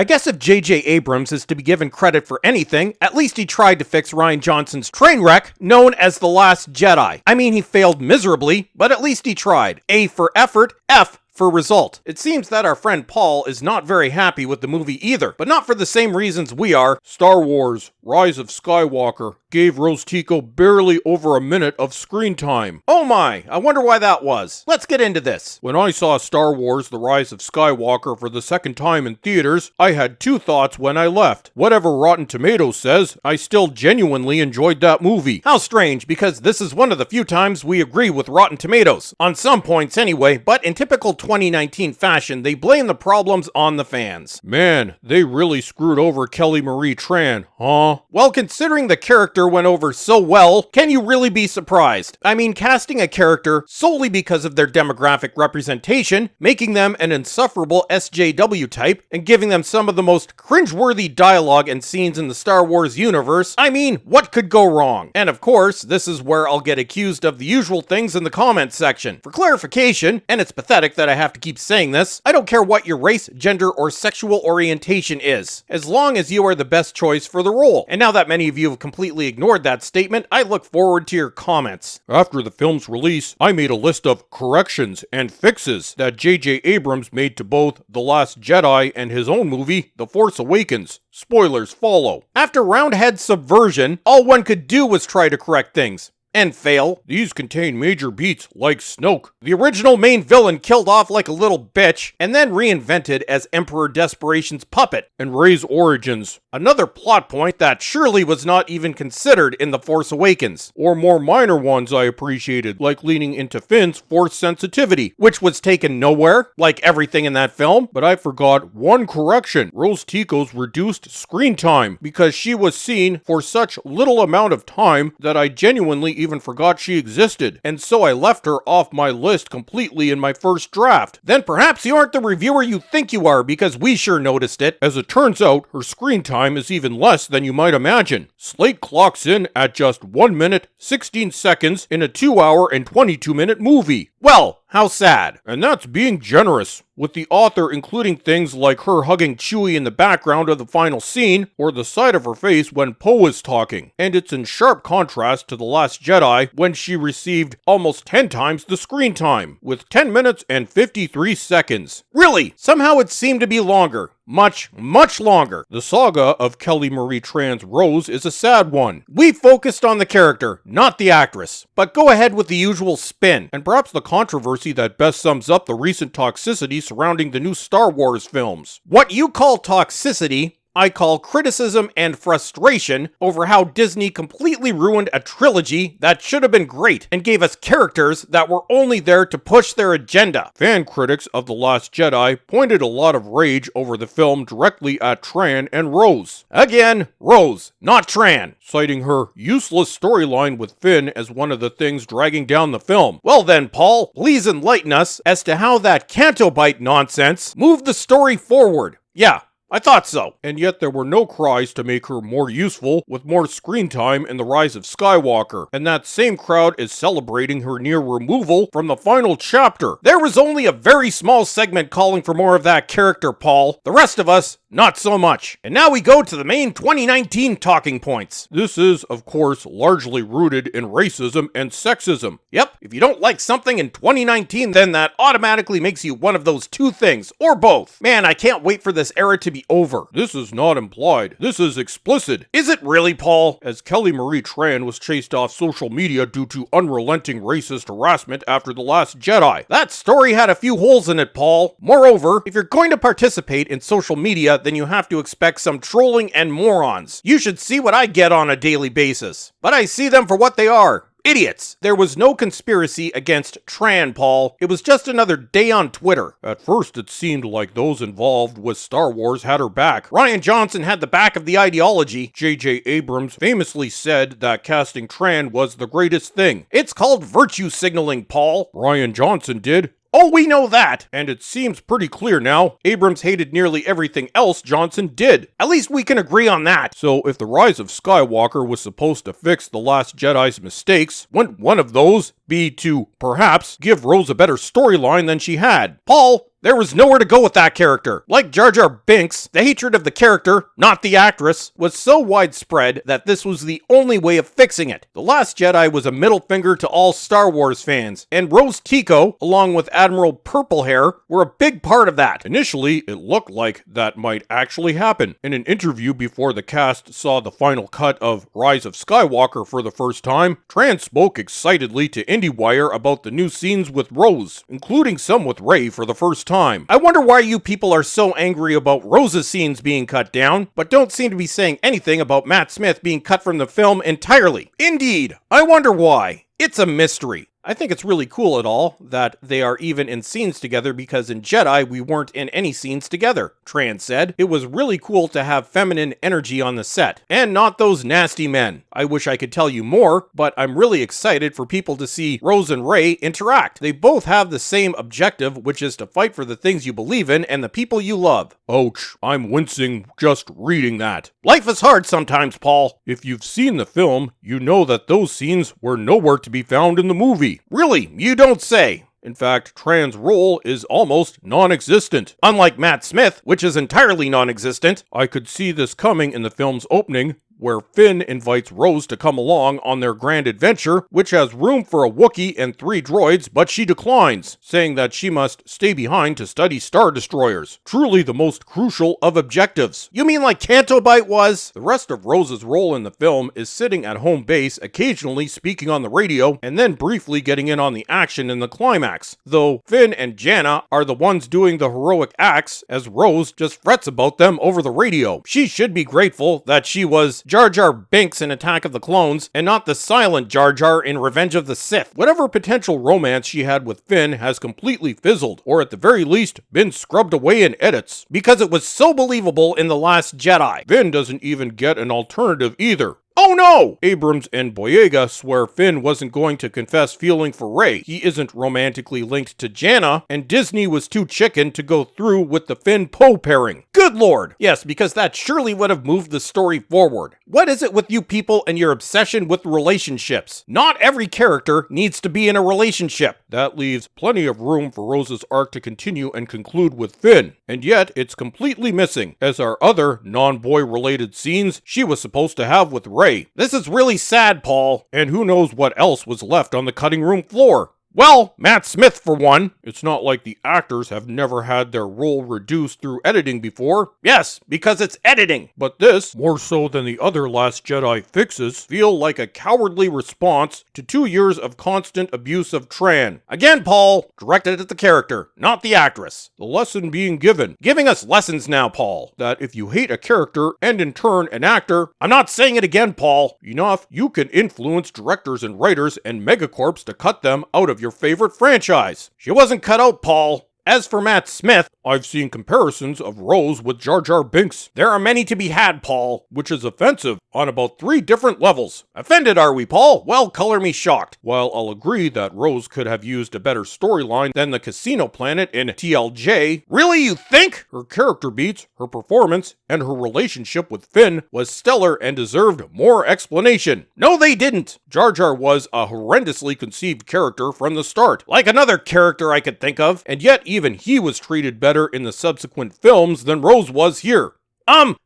I guess if J.J. Abrams is to be given credit for anything, at least he tried to fix Rian Johnson's train wreck known as The Last Jedi. I mean, he failed miserably, but at least he tried. A for effort, F for result. It seems that our friend Paul is not very happy with the movie either, but not for the same reasons we are. Star Wars, Rise of Skywalker, gave Rose Tico barely over a minute of screen time. Oh my, I wonder why that was. Let's get into this. When I saw Star Wars The Rise of Skywalker for the second time in theaters, I had two thoughts when I left. Whatever Rotten Tomatoes says, I still genuinely enjoyed that movie. How strange, because this is one of the few times we agree with Rotten Tomatoes. On some points anyway, but in typical 2019 fashion, they blame the problems on the fans. Man, they really screwed over Kelly Marie Tran, huh? Well, considering the character went over so well, can you really be surprised? I mean, casting a character solely because of their demographic representation, making them an insufferable SJW type, and giving them some of the most cringeworthy dialogue and scenes in the Star Wars universe, I mean, what could go wrong? And of course, this is where I'll get accused of the usual things in the comments section. For clarification, and it's pathetic that I have to keep saying this, I don't care what your race, gender, or sexual orientation is, as long as you are the best choice for the role. And now that many of you have completely ignored that statement, I look forward to your comments. After the film's release, I made a list of corrections and fixes that J.J. Abrams made to both The Last Jedi and his own movie, The Force Awakens. Spoilers follow. After Roundhead Subversion, all one could do was try to correct things. And fail. These contain major beats like Snoke. The original main villain killed off like a little bitch and then reinvented as Emperor Desperation's puppet. And Rey's origins. Another plot point that surely was not even considered in The Force Awakens. Or more minor ones I appreciated, like leaning into Finn's Force sensitivity, which was taken nowhere, like everything in that film. But I forgot one correction. Rose Tico's reduced screen time, because she was seen for such little amount of time that I genuinely even forgot she existed, and so I left her off my list completely in my first draft. Then perhaps you aren't the reviewer you think you are, because we sure noticed it. As it turns out, her screen time is even less than you might imagine. Slate clocks in at just 1 minute, 16 seconds in a 2-hour and 22-minute movie. Well, how sad. And that's being generous, with the author including things like her hugging Chewie in the background of the final scene, or the side of her face when Poe is talking. And it's in sharp contrast to The Last Jedi, when she received almost 10 times the screen time, with 10 minutes and 53 seconds. Really, somehow it seemed to be longer. Much, much longer. The saga of Kelly Marie Tran's Rose is a sad one. We focused on the character, not the actress. But go ahead with the usual spin, and perhaps the controversy that best sums up the recent toxicity surrounding the new Star Wars films. What you call toxicity, I call criticism and frustration over how Disney completely ruined a trilogy that should have been great and gave us characters that were only there to push their agenda. Fan critics of The Last Jedi pointed a lot of rage over the film directly at Tran and Rose. Again, Rose, not Tran, citing her useless storyline with Finn as one of the things dragging down the film. Well then, Paul, please enlighten us as to how that Canto Bite nonsense moved the story forward. Yeah, I thought so. And yet there were no cries to make her more useful with more screen time in The Rise of Skywalker. And that same crowd is celebrating her near removal from the final chapter. There was only a very small segment calling for more of that character, Paul. The rest of us, not so much. And now we go to the main 2019 talking points. This is, of course, largely rooted in racism and sexism. Yep, if you don't like something in 2019, then that automatically makes you one of those two things, or both. Man, I can't wait for this era to be over. This is not implied. This is explicit. Is it really, Paul? As Kelly Marie Tran was chased off social media due to unrelenting racist harassment after The Last Jedi. That story had a few holes in it, Paul. Moreover, if you're going to participate in social media, then you have to expect some trolling and morons. You should see what I get on a daily basis. But I see them for what they are. Idiots. There was no conspiracy against Tran, Paul. It was just another day on Twitter. At first, it seemed like those involved with Star Wars had her back. Rian Johnson had the back of the ideology. J.J. Abrams famously said that casting Tran was the greatest thing. It's called virtue signaling, Paul. Rian Johnson did. Oh, we know that! And it seems pretty clear now. Abrams hated nearly everything else Johnson did. At least we can agree on that. So if The Rise of Skywalker was supposed to fix The Last Jedi's mistakes, wouldn't one of those be to, perhaps, give Rose a better storyline than she had. Paul, there was nowhere to go with that character. Like Jar Jar Binks, the hatred of the character, not the actress, was so widespread that this was the only way of fixing it. The Last Jedi was a middle finger to all Star Wars fans, and Rose Tico, along with Admiral Purplehair, were a big part of that. Initially, it looked like that might actually happen. In an interview before the cast saw the final cut of Rise of Skywalker for the first time, Tran spoke excitedly to IndieWire about the new scenes with Rose, including some with Rey for the first time. I wonder why you people are so angry about Rose's scenes being cut down, but don't seem to be saying anything about Matt Smith being cut from the film entirely. Indeed, I wonder why. It's a mystery. I think it's really cool at all that they are even in scenes together, because in Jedi we weren't in any scenes together, Tran said. It was really cool to have feminine energy on the set, and not those nasty men. I wish I could tell you more, but I'm really excited for people to see Rose and Rey interact. They both have the same objective, which is to fight for the things you believe in and the people you love. Ouch, I'm wincing just reading that. Life is hard sometimes, Paul. If you've seen the film, you know that those scenes were nowhere to be found in the movie. Really? You don't say. In fact, Tran's role is almost non-existent. Unlike Matt Smith, which is entirely non-existent. I could see this coming in the film's opening, where Finn invites Rose to come along on their grand adventure, which has room for a Wookiee and 3 droids, but she declines, saying that she must stay behind to study Star Destroyers. Truly the most crucial of objectives. You mean like Canto Bight was? The rest of Rose's role in the film is sitting at home base, occasionally speaking on the radio, and then briefly getting in on the action in the climax. Though Finn and Janna are the ones doing the heroic acts, as Rose just frets about them over the radio. She should be grateful that she was Jar Jar Binks in Attack of the Clones, and not the silent Jar Jar in Revenge of the Sith. Whatever potential romance she had with Finn has completely fizzled, or at the very least, been scrubbed away in edits, because it was so believable in The Last Jedi. Finn doesn't even get an alternative either. Oh no! Abrams and Boyega swear Finn wasn't going to confess feeling for Rey. He isn't romantically linked to Janna, and Disney was too chicken to go through with the Finn-Poe pairing. Good lord! Yes, because that surely would have moved the story forward. What is it with you people and your obsession with relationships? Not every character needs to be in a relationship. That leaves plenty of room for Rose's arc to continue and conclude with Finn, and yet it's completely missing, as are other non-boy related scenes she was supposed to have with Rey. This is really sad, Paul, and who knows what else was left on the cutting room floor. Well, Matt Smith for one. It's not like the actors have never had their role reduced through editing before. Yes, because it's editing. But this, more so than the other Last Jedi fixes, feel like a cowardly response to 2 years of constant abuse of Tran. Again, Paul, directed at the character, not the actress. The lesson being given. Giving us lessons now, Paul. That if you hate a character and in turn an actor, I'm not saying it again, Paul. Enough, you can influence directors and writers and megacorps to cut them out of your favorite franchise. She wasn't cut out, Paul. As for Matt Smith, I've seen comparisons of Rose with Jar Jar Binks. There are many to be had, Paul, which is offensive on about 3 different levels. Offended, are we, Paul? Well, color me shocked. While I'll agree that Rose could have used a better storyline than the casino planet in TLJ, really, you think? Her character beats, her performance, and her relationship with Finn was stellar and deserved more explanation. No, they didn't. Jar Jar was a horrendously conceived character from the start, like another character I could think of, and yet even he was treated better in the subsequent films than Rose was here.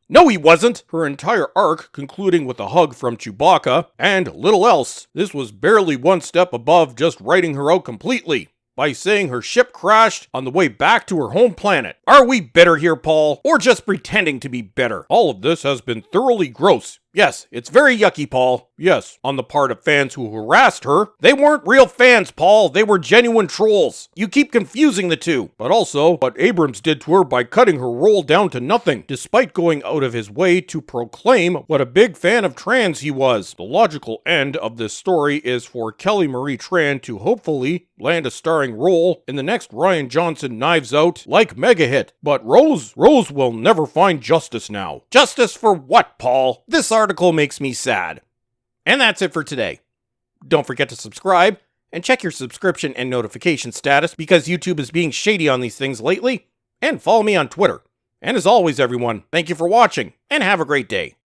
No he wasn't. Her entire arc concluding with a hug from Chewbacca, and little else. This was barely one step above just writing her out completely, by saying her ship crashed on the way back to her home planet. Are we bitter here, Paul? Or just pretending to be bitter? All of this has been thoroughly gross. Yes, it's very yucky, Paul. Yes, on the part of fans who harassed her. They weren't real fans, Paul. They were genuine trolls. You keep confusing the two. But also, what Abrams did to her by cutting her role down to nothing, despite going out of his way to proclaim what a big fan of Trans he was. The logical end of this story is for Kelly Marie Tran to hopefully land a starring role in the next Rian Johnson Knives Out like mega hit. But Rose will never find justice now. Justice for what, Paul? This article makes me sad. And that's it for today. Don't forget to subscribe and check your subscription and notification status because YouTube is being shady on these things lately. And follow me on Twitter. And as always, everyone, thank you for watching and have a great day.